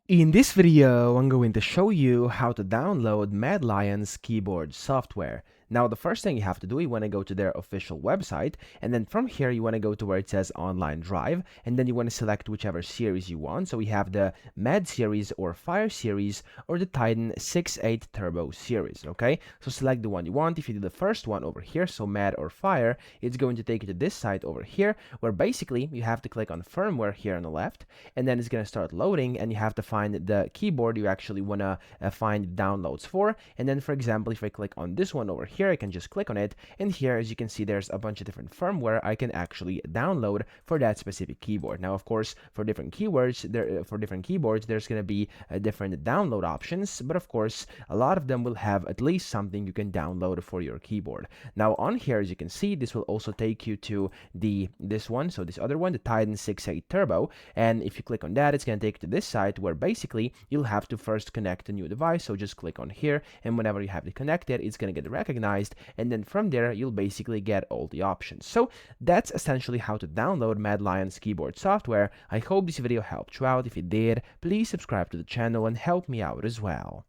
In this video, I'm going to show you how to download Madlions keyboard software. Now, the first thing you have to do, you want to go to their official website, and then from here, you want to go to where it says Online Drive, and then you want to select whichever series you want. So we have the Mad series or Fire series or the Titan 6.8 Turbo series, okay? So select the one you want. If you do the first one over here, so Mad or Fire, it's going to take you to this site over here, where basically you have to click on firmware here on the left, and then it's going to start loading, and you have to find the keyboard you actually want to find downloads for. And then, for example, if I click on this one over here, I can just click on it, and here, as you can see, there's a bunch of different firmware I can actually download for that specific keyboard. Now, of course, for different keyboards, there's going to be different download options, but of course, a lot of them will have at least something you can download for your keyboard. Now, on here, as you can see, this will also take you to this other one, the Titan 6.8 Turbo, and if you click on that, it's going to take you to this site where basically you'll have to first connect a new device. So just click on here, and whenever you have it connected, it's going to get recognized, and then from there you'll basically get all the options. So that's essentially how to download Madlions keyboard software. I hope this video helped you out. If it did, please subscribe to the channel and help me out as well.